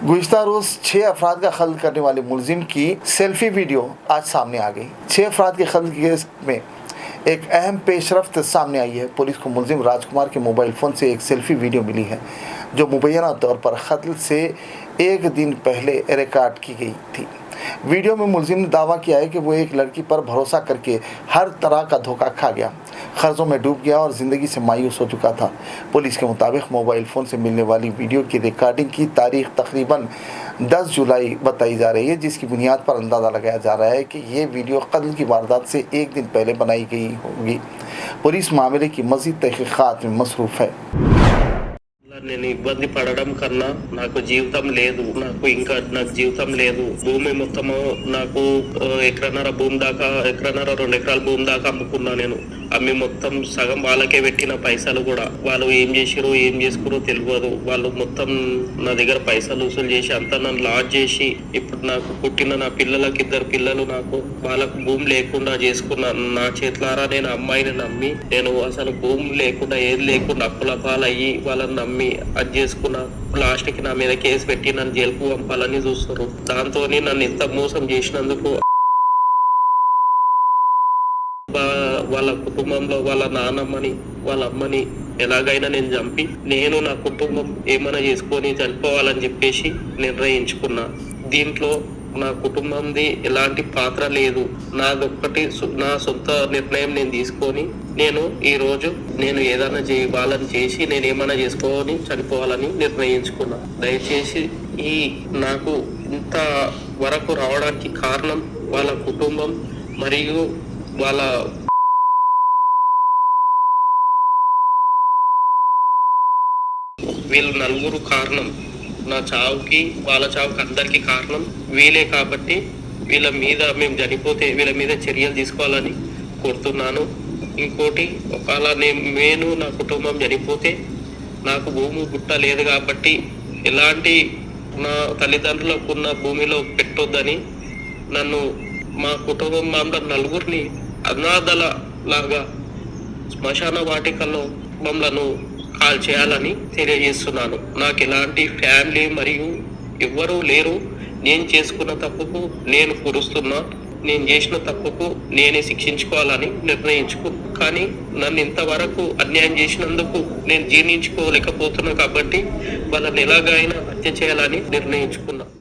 गुज़िश्ता रोज़ 6 अफराद का कत्ल करने वाले मुलजिम की सेल्फी वीडियो आज सामने आ गई। 6 अफराद के कत्ल केस में एक अहम पेशरफ्त सामने आई है। पुलिस को मुलजिम राजकुमार के मोबाइल फ़ोन से एक सेल्फी वीडियो मिली है जो मुबैना तौर पर कत्ल से एक दिन पहले रिकॉर्ड की गई थी। वीडियो में मुलजिम ने दावा किया है कि वो एक लड़की पर भरोसा करके हर तरह का धोखा खा गया, कर्ज़ों में डूब गया और ज़िंदगी से मायूस हो चुका था। पुलिस के मुताबिक मोबाइल फ़ोन से मिलने वाली वीडियो की रिकॉर्डिंग की तारीख तकरीबन 10 जुलाई बताई जा रही है, जिसकी बुनियाद पर अंदाज़ा लगाया जा रहा है कि ये वीडियो कत्ल की वारदात से एक दिन पहले बनाई गई होगी। पुलिस मामले की मज़ीद तहक़ीक़ात में मसरूफ़ है। నేను ఇబ్బంది పడడం కన్నా నాకు జీవితం లేదు, నాకు జీవితం లేదు. భూమి మొత్తము నాకు ఎకరన్నర భూమి దాకా, ఎకరన్నర 2 ఎకరాల భూమి దాకా అమ్ముకున్నా. నేను అమ్మి మొత్తం సగం వాళ్ళకే పెట్టిన పైసలు కూడా వాళ్ళు ఏం చేసిరో ఏం చేసుకురో తెలియదు. వాళ్ళు మొత్తం నా దగ్గర పైసలు వసూలు చేసి అంతా నన్ను లాజ్ చేసి ఇప్పుడు నాకు పుట్టిన నా పిల్లలకి 2 పిల్లలు నాకు వాళ్ళకు భూమి లేకుండా చేసుకున్నా. నా చేతులారా నేను అమ్మాయిని నమ్మి నేను అసలు భూమి లేకుండా ఏది లేకుండా అప్పుల పాలయ్యి వాళ్ళని నమ్మి అది చేసుకున్నా. లాస్ట్ కి నా మీద కేసు పెట్టి నన్ను జైలుకు పంపాలని చూస్తారు. దాంతో నన్ను ఇంత మోసం చేసినందుకు వాళ్ళ కుటుంబంలో వాళ్ళ నాన్నమ్మని వాళ్ళ అమ్మని ఎలాగైనా నేను చంపి నేను నా కుటుంబం ఏమైనా చేసుకొని చనిపోవాలని చెప్పేసి నిర్ణయించుకున్నా. దీంట్లో నా కుటుంబంది ఎలాంటి పాత్ర లేదు. నాదొక్కటి నా సొంత నిర్ణయం నేను తీసుకొని నేను ఈరోజు నేను ఏదైనా వాళ్ళని చేసి నేను ఏమైనా చేసుకొని చనిపోవాలని నిర్ణయించుకున్నా. దయచేసి ఈ నాకు ఇంత వరకు రావడానికి కారణం వాళ్ళ కుటుంబం మరియు వాళ్ళ వీళ్ళు నలుగురు కారణం. నా చావుకి వాళ్ళ చావుకి అందరికీ కారణం వీళ్ళే. కాబట్టి వీళ్ళ మీద మేము చనిపోతే వీళ్ళ మీద చర్యలు తీసుకోవాలని కోరుతున్నాను. ఇంకోటి, ఒకవేళ నేను నా కుటుంబం చనిపోతే నాకు భూమి గుట్ట లేదు కాబట్టి ఎలాంటి నా తల్లిదండ్రులకు ఉన్న భూమిలో పెట్టొద్దని నన్ను మా కుటుంబం అందరు నలుగురిని అనాథల లాగా శ్మశాన వాటికల్లో మమ్మలను కాల్ చేయాలని తెలియజేస్తున్నాను. నాకు ఎలాంటి ఫ్యామిలీ మరియు ఎవ్వరూ లేరు. నేను చేసుకున్న తప్పుకు నేను కూరుస్తున్నా. నేను చేసిన తప్పుకు నేనే శిక్షించుకోవాలని నిర్ణయించుకున్నా. కానీ నన్ను ఇంతవరకు అన్యాయం చేసినందుకు నేను జీర్ణించుకోలేకపోతున్నా కాబట్టి వాళ్ళని ఎలాగైనా హత్య చేయాలని నిర్ణయించుకున్నా.